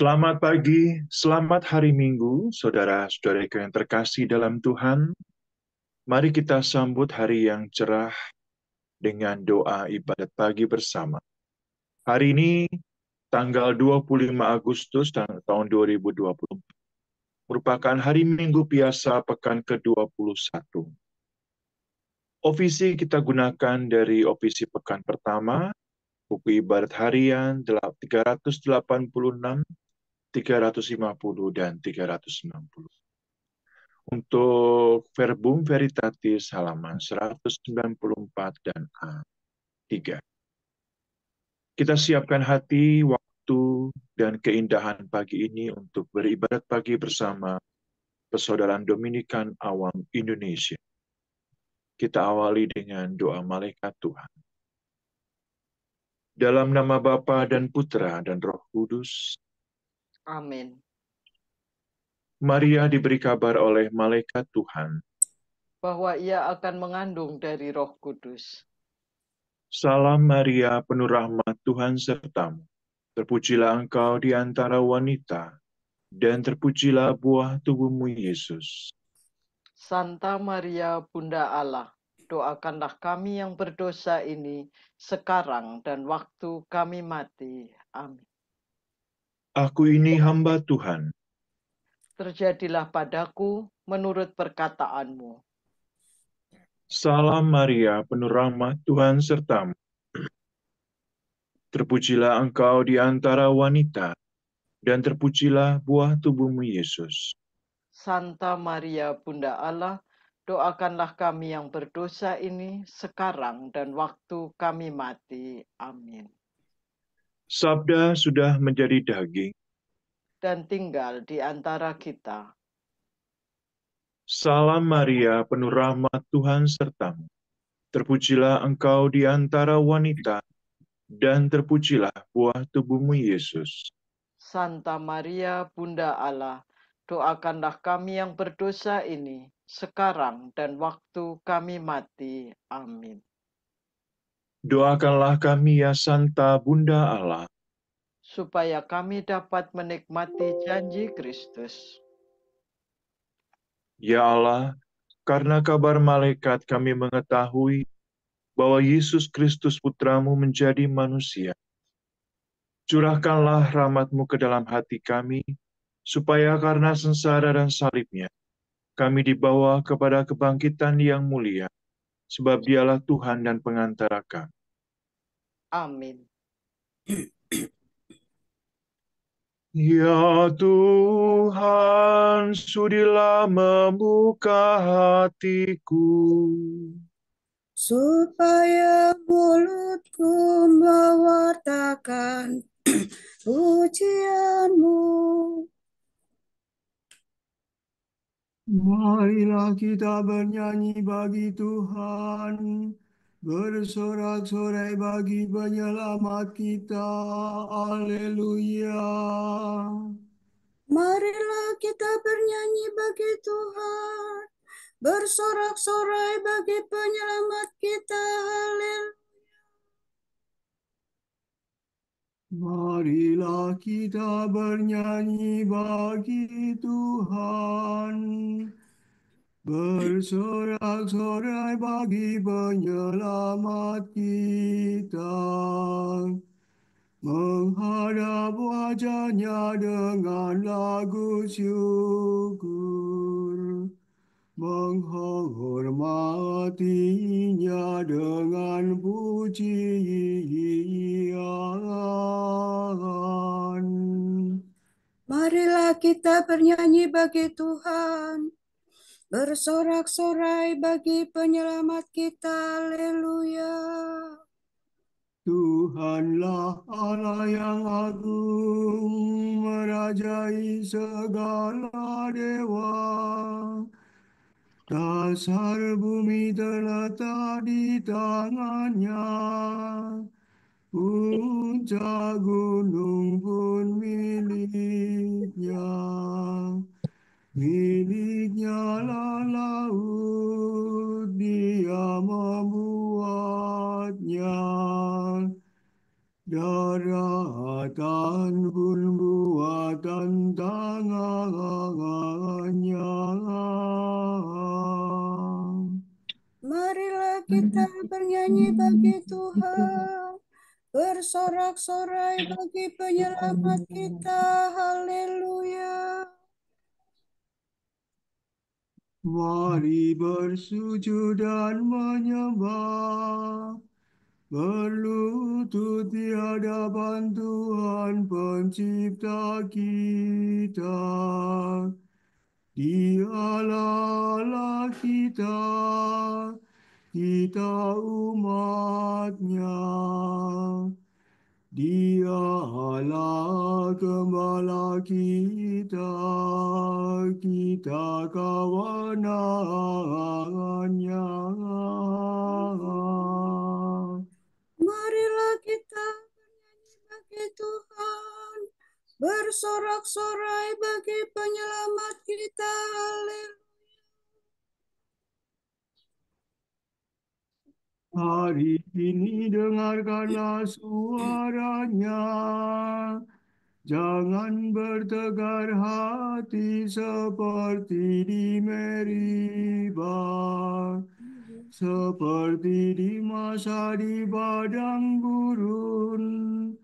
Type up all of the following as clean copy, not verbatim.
Selamat pagi, selamat hari Minggu, saudara-saudariku yang terkasih dalam Tuhan. Mari kita sambut hari yang cerah dengan doa ibadat pagi bersama. Hari ini, tanggal 25 Agustus tahun 2024, merupakan hari Minggu biasa pekan ke-21. Ofisi kita gunakan dari ofisi pekan pertama, buku ibadat harian 386, 350, dan 360. Untuk Verbum Veritatis halaman 194 dan A3. Kita siapkan hati, waktu, dan keindahan pagi ini untuk beribadat pagi bersama Persaudaraan Dominikan Awam Indonesia. Kita awali dengan doa malaikat Tuhan. Dalam nama Bapa dan Putra dan Roh Kudus. Amin. Maria diberi kabar oleh malaikat Tuhan Bahwa ia akan mengandung dari Roh Kudus. Salam Maria, penuh rahmat Tuhan sertamu. Terpujilah engkau di antara wanita, dan terpujilah buah tubuhmu Yesus. Santa Maria, Bunda Allah, doakanlah kami yang berdosa ini sekarang dan waktu kami mati. Amin. Aku ini hamba Tuhan. Terjadilah padaku menurut perkataanmu. Salam Maria, penuh rahmat Tuhan sertamu. Terpujilah engkau di antara wanita, dan terpujilah buah tubuhmu Yesus. Santa Maria, Bunda Allah, doakanlah kami yang berdosa ini sekarang dan waktu kami mati. Amin. Sabda sudah menjadi daging. Dan tinggal di antara kita. Salam Maria, penuh rahmat Tuhan sertamu. Terpujilah engkau di antara wanita, dan terpujilah buah tubuhmu Yesus. Santa Maria, Bunda Allah, doakanlah kami yang berdosa ini, sekarang dan waktu kami mati. Amin. Doakanlah kami ya Santa Bunda Allah, Supaya kami dapat menikmati janji Kristus. ya Allah, karena kabar malaikat kami mengetahui bahwa Yesus Kristus Putramu menjadi manusia. Curahkanlah rahmat-Mu ke dalam hati kami, supaya karena sengsara dan salibnya, kami dibawa kepada kebangkitan yang mulia, sebab dialah Tuhan dan pengantara kami. Amin. Ya Tuhan, sudilah membuka hatiku, supaya mulutku mewartakan pujian-Mu. Marilah kita bernyanyi bagi Tuhan, bersorak-sorai bagi penyelamat kita. Haleluya. Marilah kita bernyanyi bagi Tuhan, bersorak-sorai bagi penyelamat kita. Haleluya. Marilah kita bernyanyi bagi Tuhan, bersorak-sorai bagi penyelamat kita, menghadap wajahnya dengan lagu syukur, menghormatinya dengan pujian. Marilah kita bernyanyi bagi Tuhan, bersorak-sorai bagi penyelamat kita. Haleluya. Tuhanlah Allah yang agung, merajai segala dewa. Dasar bumi terletak di tangannya, puncak gunung pun miliknya. Miliknya lah laut, dia membuatnya. daratan pun buatan tangannya. Marilah kita bernyanyi bagi Tuhan, bersorak-sorai bagi penyelamat kita. Haleluya. Mari bersujud dan menyembah, berlutut di hadapan Tuhan pencipta kita. Dialah kita, kita umatnya. Dialah gembala kita, kita kawanannya. Marilah kita bernyanyi bagi Tuhan, bersorak-sorai bagi penyelamat kita. Haleluya. Hari ini dengarkanlah suaranya, jangan bertegar hati seperti di Meribah, seperti di masa di padang gurun,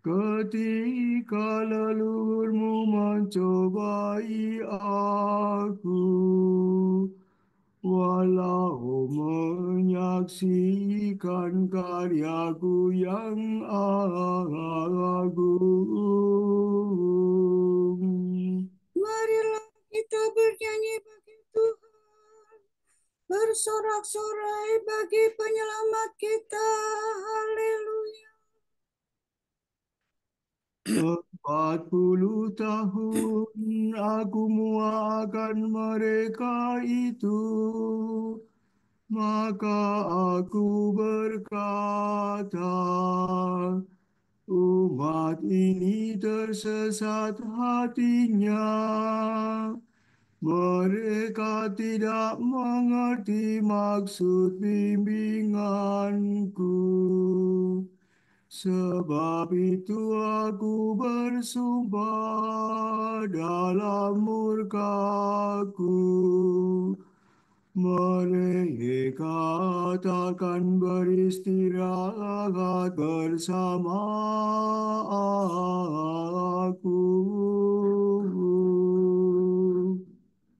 ketika leluhurmu mencobai aku. Walau menyaksikan karyaku yang agung. Marilah kita bernyanyi bagi Tuhan, bersorak-sorai bagi penyelamat kita. Haleluya. 40 tahun aku muakan mereka itu, maka aku berkata, umat ini tersesat hatinya. Mereka tidak mengerti maksud bimbinganku. Sebab itu aku bersumpah dalam murkaku, mereka takkan beristirahat bersama aku.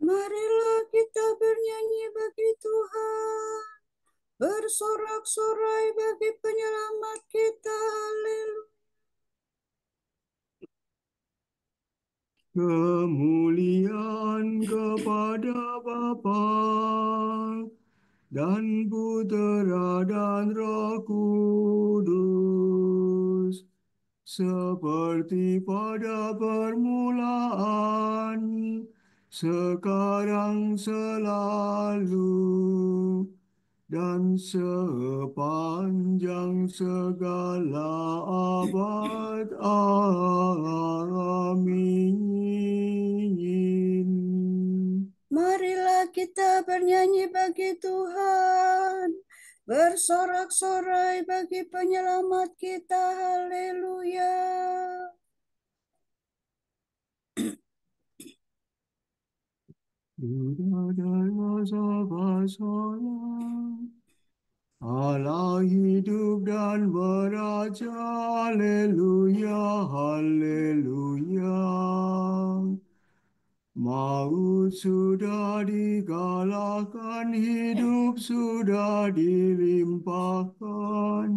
Marilah kita bernyanyi bagi Tuhan, bersorak-sorai bagi penyelamat kita. Haleluya. Kemuliaan kepada Bapa dan Putera dan Roh Kudus, seperti pada permulaan, sekarang, selalu, dan sepanjang segala abad. Amin. Marilah kita bernyanyi bagi Tuhan, bersorak-sorai bagi penyelamat kita. Haleluya. Sudah dalam Allah hidup dan beraja. Haleluya, haleluya. Maut sudah dikalahkan, hidup sudah dilimpahkan.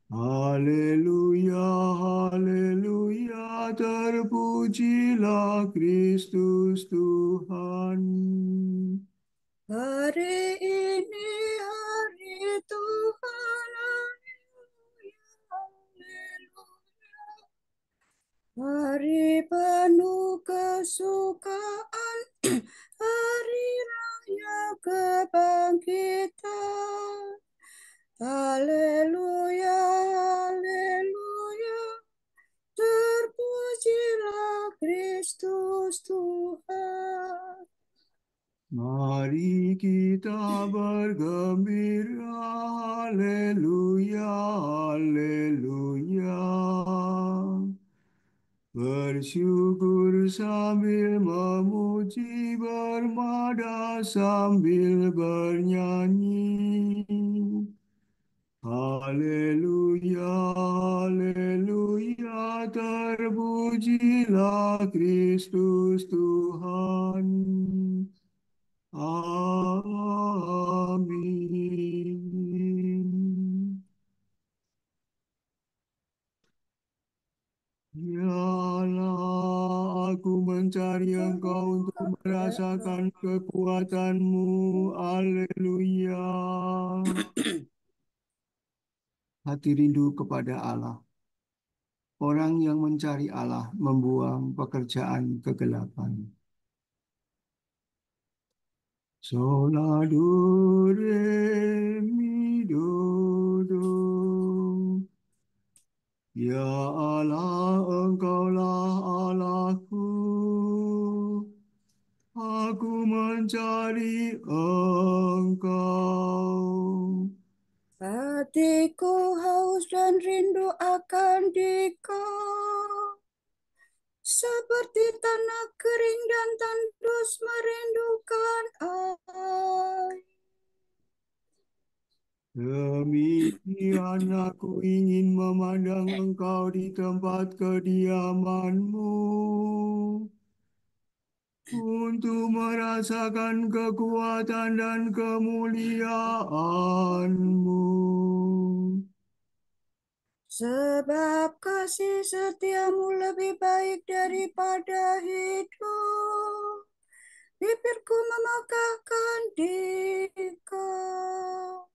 Haleluya, haleluya, terpujilah Kristus Tuhan. Hari ini hari Tuhan. Haleluya. Hari penuh kesukaan, hari raya kebangkitan. Haleluya, haleluya, terpujilah Kristus Tuhan. Mari kita bergembira, haleluya, haleluya. Bersyukur sambil memuji, bermada sambil bernyanyi. Haleluya, haleluya, terpujilah Kristus Tuhan. Amin. Ya Allah, aku mencari Engkau untuk merasakan kekuatan-Mu. Haleluya. Hati rindu kepada Allah. Orang yang mencari Allah membuang pekerjaan kegelapan. Sola do re mi do do. Ya Allah, Engkaulah Allahku. Aku mencari Engkau. Hatiku haus dan rindu akan Dikau, seperti tanah kering dan tandus merindukan air. Demikian aku ingin memandang Engkau di tempat kediaman-Mu, untuk merasakan kekuatan dan kemuliaan-Mu. Sebab kasih setiamu lebih baik daripada hidup, bibirku memegahkan Dikau.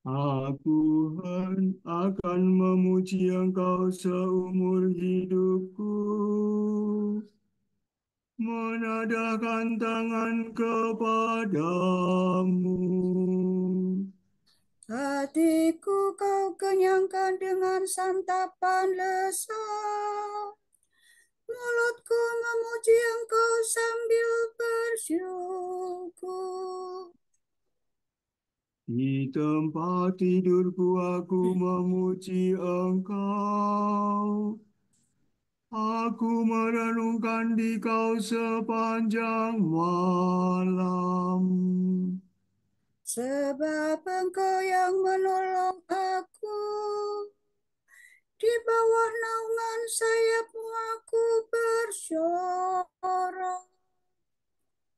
Aku akan memuji Engkau seumur hidupku, menadahkan tangan kepadamu. Hatiku kau kenyangkan dengan santapan lezat, mulutku memuji Engkau sambil bersyukur. Di tempat tidurku aku memuji Engkau. Aku merenungkan Dikau sepanjang malam. Sebab Engkau yang menolong aku, di bawah naungan sayap-Mu aku bersorak.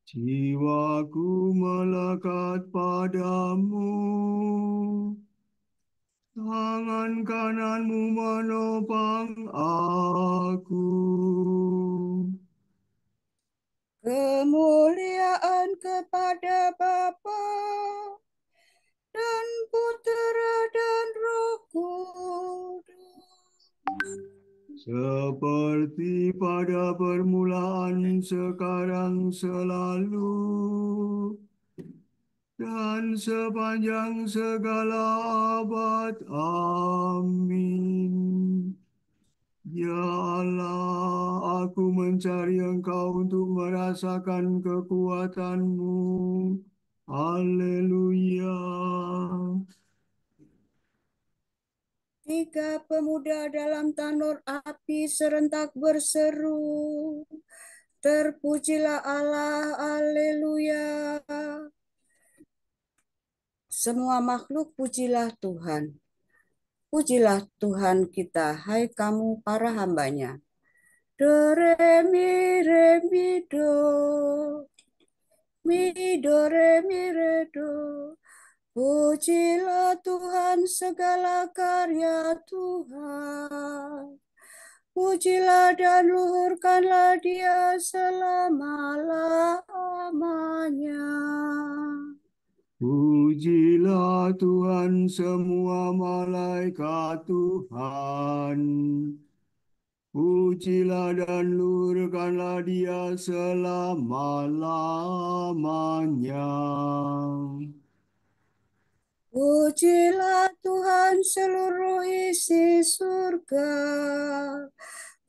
Jiwaku melekat padamu, tangan kananmu menopang aku. Kemuliaan kepada Bapa dan Putera dan Roh Kudus, Seperti pada permulaan, sekarang, selalu, dan sepanjang segala abad. Amin. Ya Allah, aku mencari Engkau untuk merasakan kekuatan-Mu. Haleluya. 3 pemuda dalam tanur api serentak berseru, terpujilah Allah, haleluya. Semua makhluk pujilah Tuhan. Pujilah Tuhan kita, hai kamu para hambanya. Do, re, mi, do. Mi, do, re, do. Pujilah Tuhan segala karya Tuhan. Pujilah dan luhurkanlah Dia selama-lamanya. Pujilah Tuhan semua malaikat Tuhan. Pujilah dan luhurkanlah Dia selama-lamanya. Pujilah Tuhan seluruh isi surga.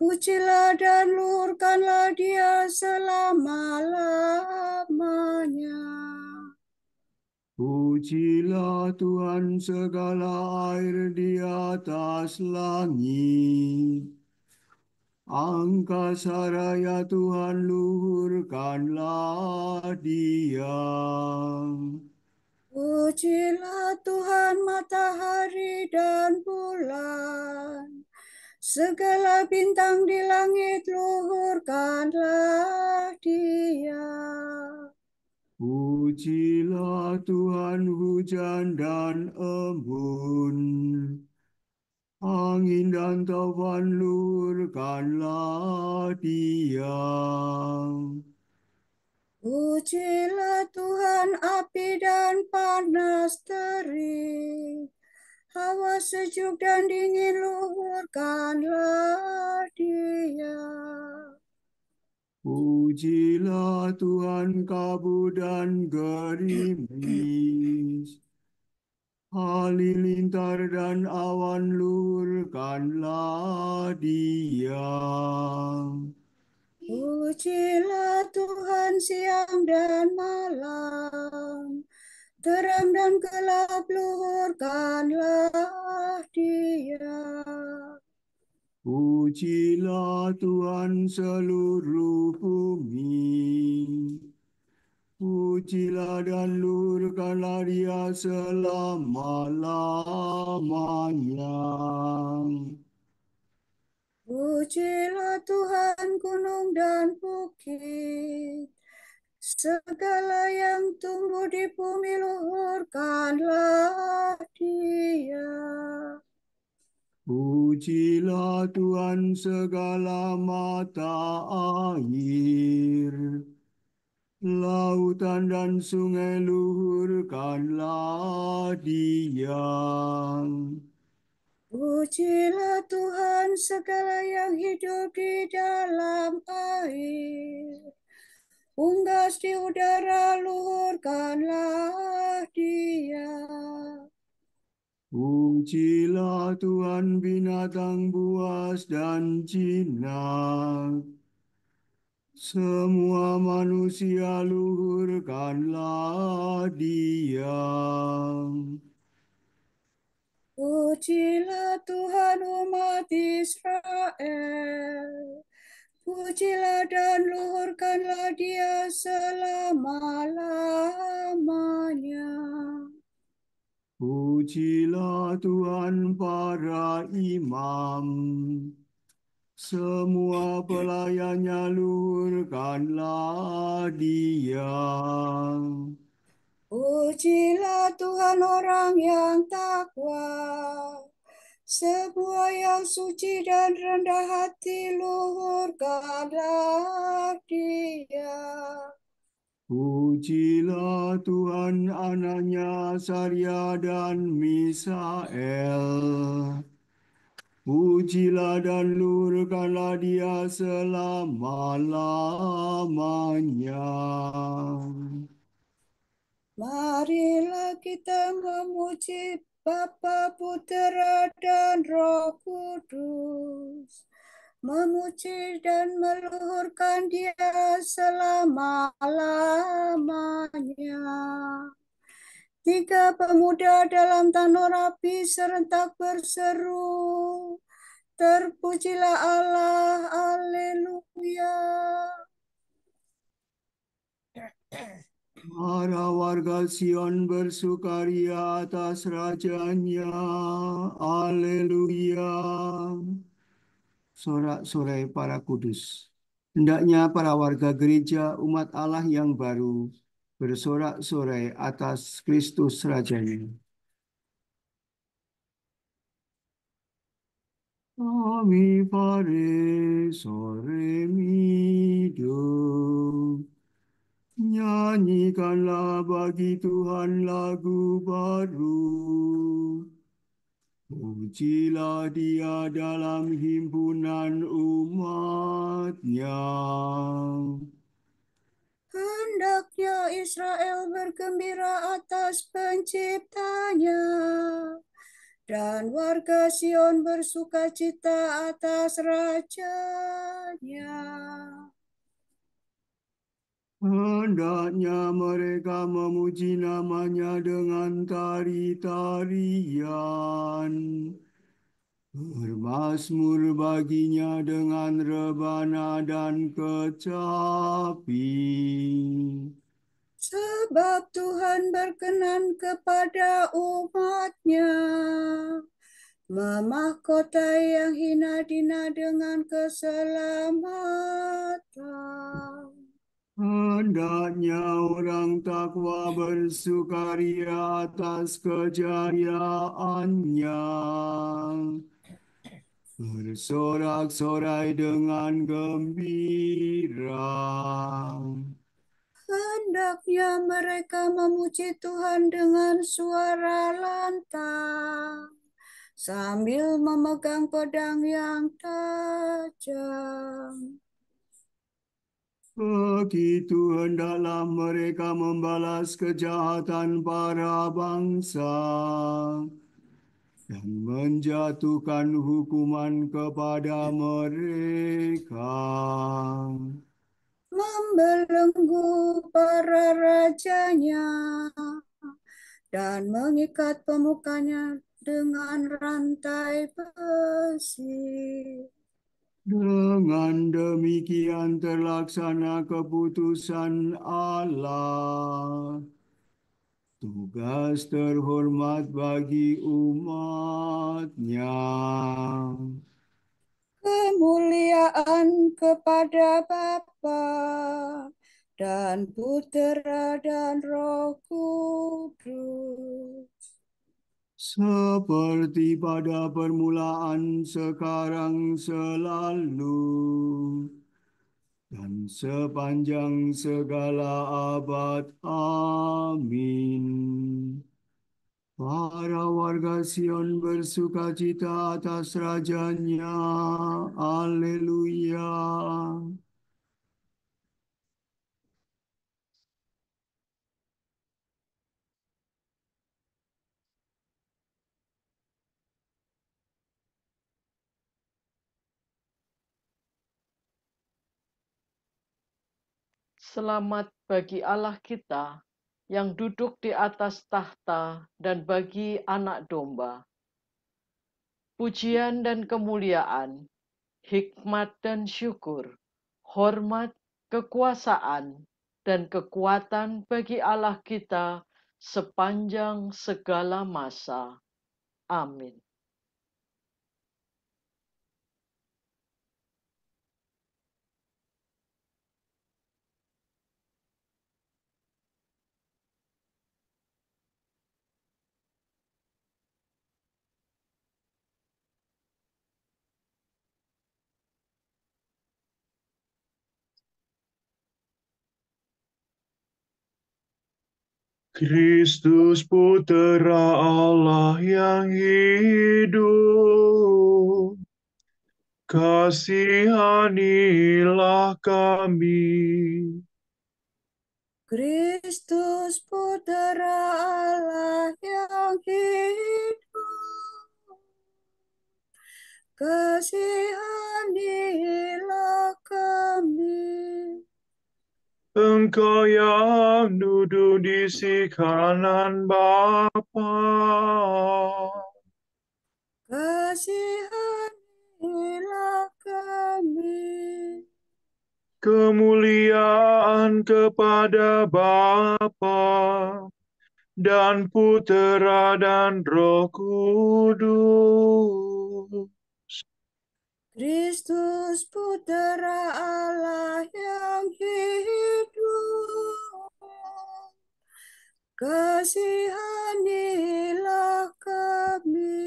Pujilah dan luhurkanlah Dia selama-lamanya. Pujilah Tuhan segala air di atas langit. Angkasa raya Tuhan luhurkanlah Dia. Pujilah Tuhan matahari dan bulan, segala bintang di langit luhurkanlah Dia. Pujilah Tuhan hujan dan embun, angin dan taufan luhurkanlah Dia. Pujilah Tuhan api dan panas terik, hawa sejuk dan dingin luhurkanlah Dia. Pujilah Tuhan kabut dan gerimis, halilintar dan awan luhurkanlah Dia. Pujilah Tuhan siang dan malam, terang dan gelap luhurkanlah Dia. Pujilah Tuhan seluruh bumi, pujilah dan luhurkanlah Dia selama-lamanya. Pujilah Tuhan gunung dan bukit, segala yang tumbuh di bumi luhurkanlah Dia. Pujilah Tuhan segala mata air, lautan dan sungai luhurkanlah Dia. Pujilah Tuhan segala yang hidup di dalam air, unggas di udara luhurkanlah Dia. Pujilah Tuhan binatang buas dan jinak, semua manusia luhurkanlah Dia. Pujilah Tuhan umat Israel, pujilah dan luhurkanlah Dia selama-lamanya. Pujilah Tuhan para imam, semua pelayannya luhurkanlah Dia. Pujilah Tuhan orang yang takwa, semua yang suci dan rendah hati luhurkanlah Dia. Pujilah Tuhan anaknya Sarya dan Misael. Pujilah dan luhurkanlah Dia selama-lamanya. Marilah kita memuji Bapa, Putera, dan Roh Kudus, memuji dan meluhurkan Dia selama-lamanya. Tiga pemuda dalam tanur api serentak berseru, terpujilah Allah, haleluya. Para warga Sion bersukaria atas rajanya. Haleluya. Sorak-sorai para kudus. Hendaknya para warga gereja umat Allah yang baru bersorak-sorai atas Kristus Rajanya. Kami pare sore mido. Nyanyikanlah bagi Tuhan lagu baru. Pujilah Dia dalam himpunan umat-Nya. Hendaknya Israel bergembira atas penciptanya, dan warga Sion bersukacita atas rajanya. Hendaknya mereka memuji namanya dengan tari-tarian, bermazmur baginya dengan rebana dan kecapi. Sebab Tuhan berkenan kepada umat-Nya, memahkotai yang hina-dina dengan keselamatan. Hendaknya orang takwa bersukaria atas kejayaannya, bersorak-sorai dengan gembira. Hendaknya mereka memuji Tuhan dengan suara lantang, sambil memegang pedang yang tajam. Begitu hendaklah mereka membalas kejahatan para bangsa dan menjatuhkan hukuman kepada mereka. Membelenggu para rajanya dan mengikat pemukanya dengan rantai besi. Dengan demikian terlaksana keputusan Allah, tugas terhormat bagi umat-Nya. Kemuliaan kepada Bapa dan Putera dan Roh Kudus. Seperti pada permulaan, sekarang, selalu, dan sepanjang segala abad. Amin. Para warga Sion bersukacita atas rajanya. Haleluya. Selamat bagi Allah kita yang duduk di atas tahta dan bagi anak domba. Pujian dan kemuliaan, hikmat dan syukur, hormat, kekuasaan, dan kekuatan bagi Allah kita sepanjang segala masa. Amin. Kristus Putera Allah yang hidup, kasihanilah kami. Kristus Putera Allah yang hidup, kasihanilah kami. Engkau yang duduk di si kanan Bapa, kasihanilah kami. kemuliaan kepada Bapa dan Putera dan Roh Kudus. Kristus Putera Allah yang hidup, kasihanilah kami.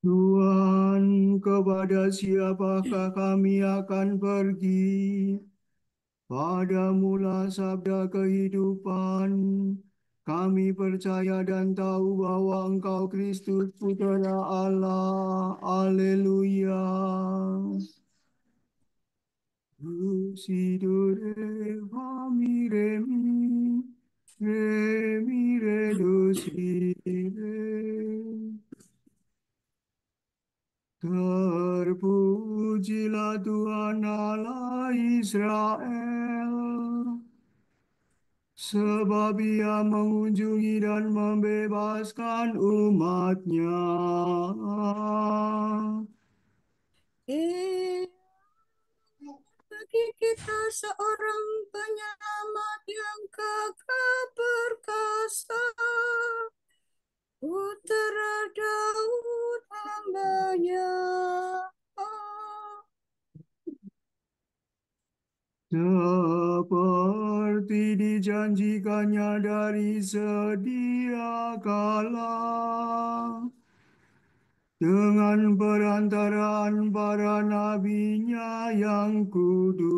Tuhan, kepada siapakah kami akan pergi? Padamulah sabda kehidupan. Kami percaya dan tahu bahwa Engkau Kristus Putera Allah. Haleluya. Usidore fami remi, remi redusire. Terpujilah Tuhan sebab ia mengunjungi dan membebaskan umatnya. Bagi kita seorang penyelamat yang kekal perkasa, Putra Daud hamba-Nya. Seperti dijanjikannya dari sedia kala, dengan perantaraan para nabinya yang kudus.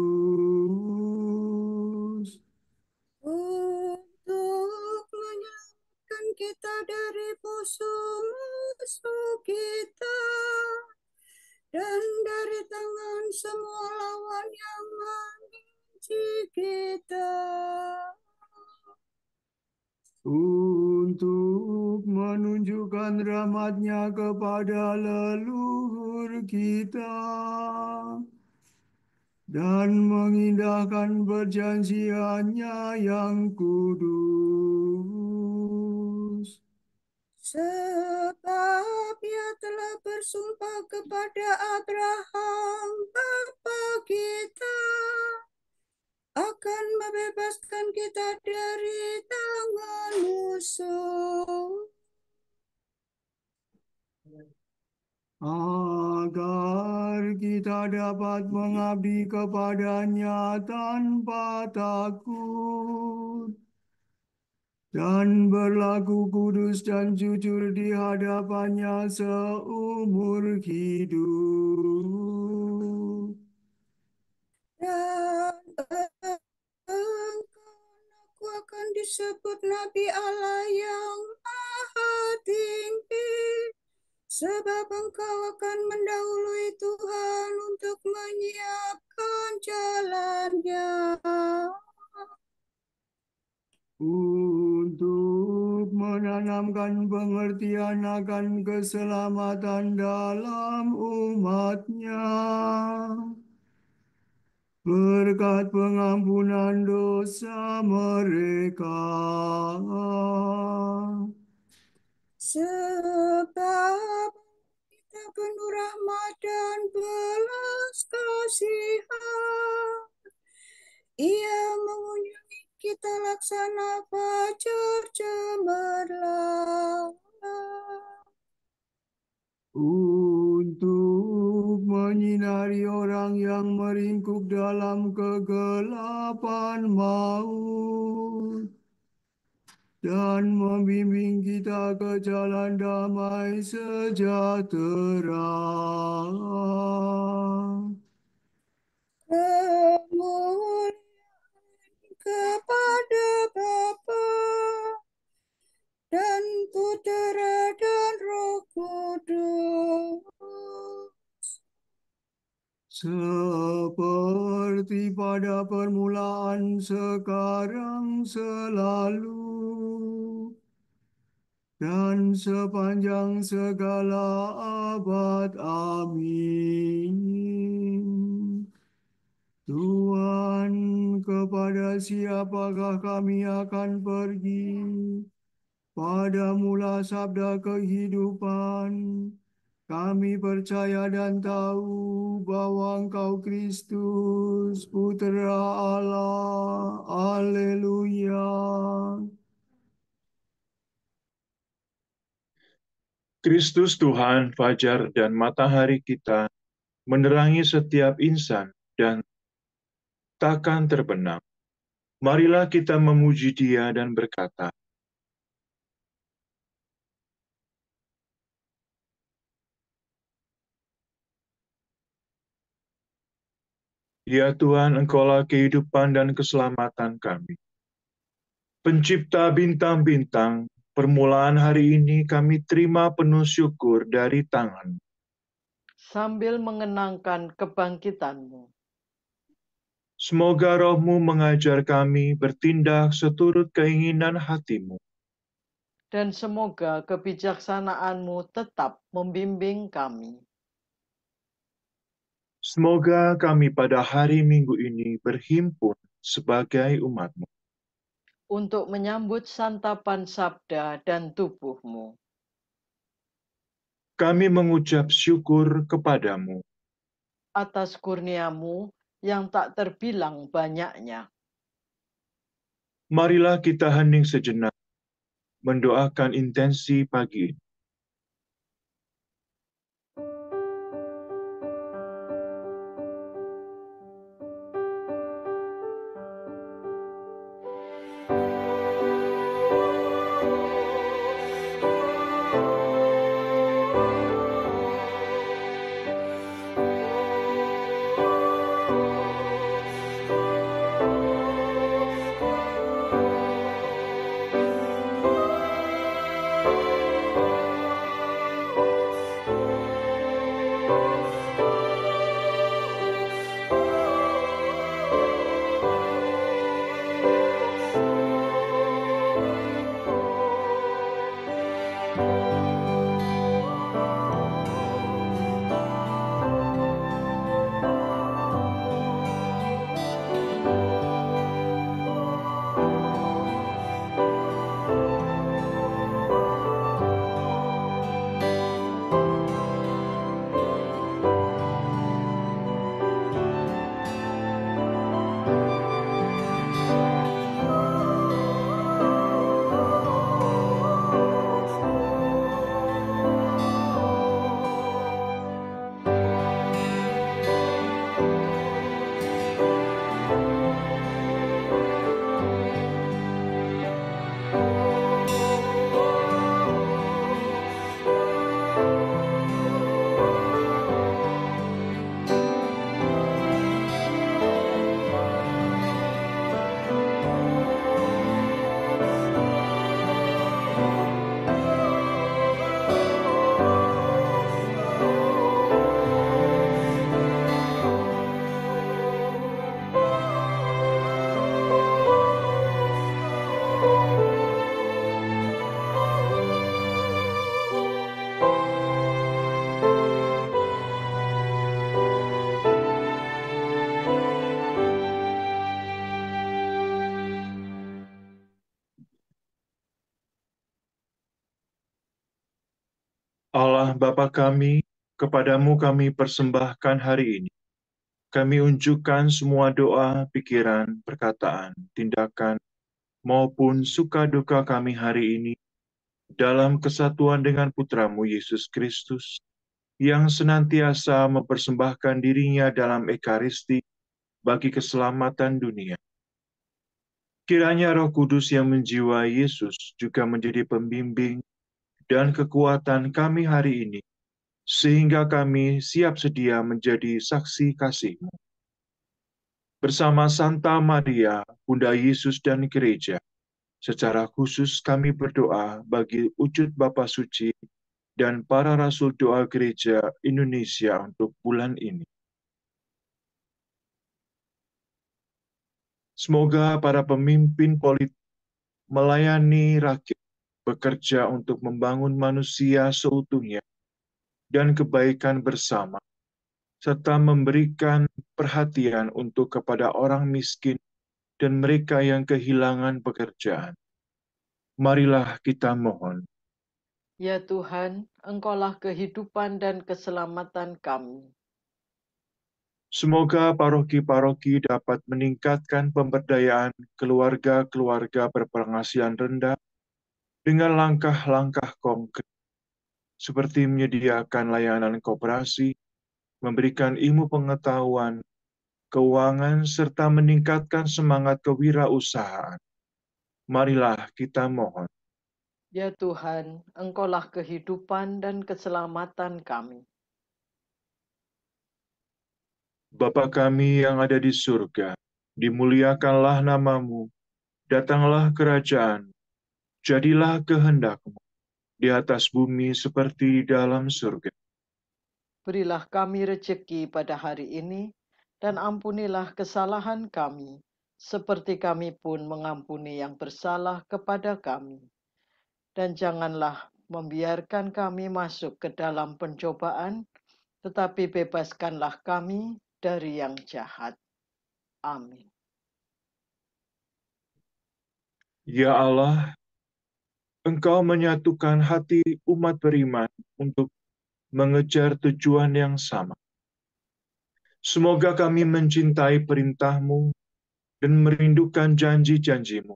Untuk menyelamatkan kita dari musuh-musuh kita dan dari tangan semua lawan yang membenci kita. Untuk menunjukkan rahmat-Nya kepada leluhur kita dan mengindahkan perjanjian-Nya yang kudus. Sebab Ia telah bersumpah kepada Abraham, bapa kita, akan membebaskan kita dari tangan musuh, agar kita dapat mengabdi kepada-Nya tanpa takut dan berlaku kudus dan jujur di hadapan-Nya seumur hidup. dan engkau akan disebut Nabi Allah yang Maha Tinggi, sebab engkau akan mendahului Tuhan untuk menyiapkan jalannya, Untuk menanamkan pengertian akan keselamatan dalam umat-Nya, berkat pengampunan dosa mereka. sebab kita penuh rahmat dan belas kasihan. Ia mengunjungi kita laksana fajar cemerlang, Untuk menyinari orang yang meringkuk dalam kegelapan maut dan membimbing kita ke jalan damai sejahtera. kemuliaan kepada Bapa dan Putera dan Roh Kudus, Seperti pada permulaan, sekarang, selalu, dan sepanjang segala abad. Amin. Tuhan, kepada siapakah kami akan pergi? Pada mula sabda kehidupan, kami percaya dan tahu bahwa Engkau Kristus, Putra Allah. Haleluya. Kristus Tuhan, fajar dan matahari kita, menerangi setiap insan dan takkan terbenam. Marilah kita memuji Dia dan berkata, Ya Tuhan, Engkaulah kehidupan dan keselamatan kami. Pencipta bintang-bintang, permulaan hari ini kami terima penuh syukur dari tangan. sambil mengenangkan kebangkitan-Mu. Semoga roh-Mu mengajar kami bertindak seturut keinginan hati-Mu. Dan semoga kebijaksanaan-Mu tetap membimbing kami. Semoga kami pada hari Minggu ini berhimpun sebagai umat-Mu. untuk menyambut santapan sabda dan tubuh-Mu. Kami mengucap syukur kepadamu. Atas kurnia-Mu yang tak terbilang banyaknya. Marilah kita hening sejenak, mendoakan intensi pagi ini. Allah Bapa kami, kepadamu kami persembahkan hari ini. Kami unjukkan semua doa, pikiran, perkataan, tindakan, maupun suka duka kami hari ini dalam kesatuan dengan Putramu Yesus Kristus, yang senantiasa mempersembahkan dirinya dalam Ekaristi bagi keselamatan dunia. Kiranya Roh Kudus yang menjiwai Yesus juga menjadi pembimbing dan kekuatan kami hari ini, sehingga kami siap sedia menjadi saksi kasih-Mu. Bersama Santa Maria, Bunda Yesus dan Gereja, secara khusus kami berdoa bagi wujud Bapa Suci dan para Rasul Doa Gereja Indonesia untuk bulan ini. Semoga para pemimpin politik melayani rakyat, bekerja untuk membangun manusia seutuhnya dan kebaikan bersama, serta memberikan perhatian untuk kepada orang miskin dan mereka yang kehilangan pekerjaan. Marilah kita mohon. Ya Tuhan, Engkaulah kehidupan dan keselamatan kami. Semoga paroki-paroki dapat meningkatkan pemberdayaan keluarga-keluarga berpenghasilan rendah dengan langkah-langkah konkret, seperti menyediakan layanan koperasi, memberikan ilmu pengetahuan, keuangan, serta meningkatkan semangat kewirausahaan. Marilah kita mohon. Ya Tuhan, Engkaulah kehidupan dan keselamatan kami. Bapa kami yang ada di surga, dimuliakanlah namamu, datanglah kerajaan, jadilah kehendak-Mu di atas bumi seperti di dalam surga. Berilah kami rejeki pada hari ini, dan ampunilah kesalahan kami, seperti kami pun mengampuni yang bersalah kepada kami. Dan janganlah membiarkan kami masuk ke dalam pencobaan, tetapi bebaskanlah kami dari yang jahat. Amin. Ya Allah, Engkau menyatukan hati umat beriman untuk mengejar tujuan yang sama. Semoga kami mencintai perintah-Mu dan merindukan janji-janji-Mu,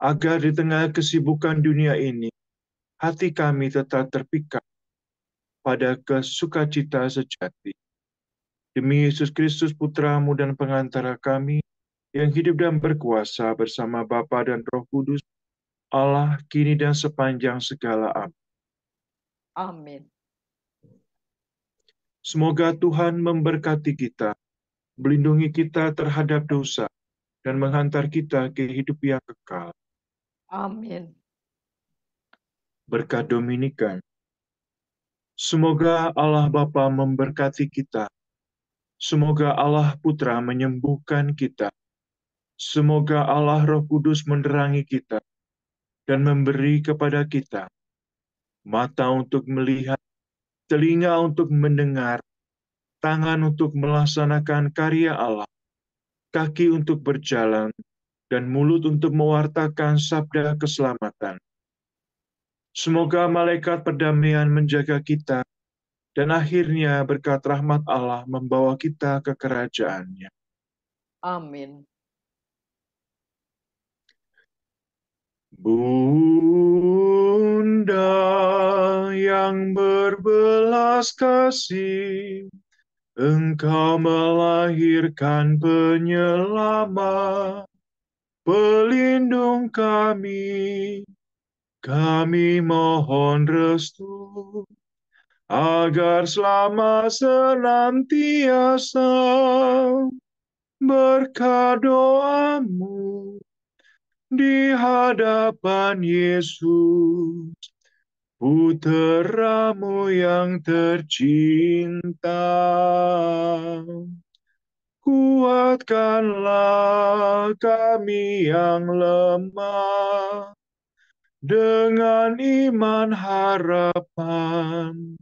agar di tengah kesibukan dunia ini, hati kami tetap terpikat pada kesukacita sejati. Demi Yesus Kristus, Putra-Mu dan pengantara kami, yang hidup dan berkuasa bersama Bapa dan Roh Kudus, Allah kini dan sepanjang segala abad. Amin. Semoga Tuhan memberkati kita, melindungi kita terhadap dosa, dan menghantar kita ke hidup yang kekal. Amin. Berkat Dominikan. Semoga Allah Bapa memberkati kita. Semoga Allah Putra menyembuhkan kita. Semoga Allah Roh Kudus menerangi kita dan memberi kepada kita mata untuk melihat, telinga untuk mendengar, tangan untuk melaksanakan karya Allah, kaki untuk berjalan, dan mulut untuk mewartakan sabda keselamatan. Semoga malaikat perdamaian menjaga kita, dan akhirnya berkat rahmat Allah membawa kita ke kerajaannya. Amin. Bunda yang berbelas kasih, Engkau melahirkan penyelamat, pelindung kami. Kami mohon restu, agar selama senantiasa berkat doamu di hadapan Yesus, Putra-Mu yang tercinta. Kuatkanlah kami yang lemah dengan iman, harapan,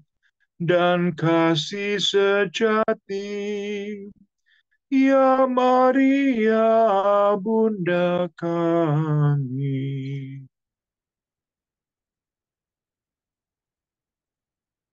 dan kasih sejati. Ya Maria, Bunda kami.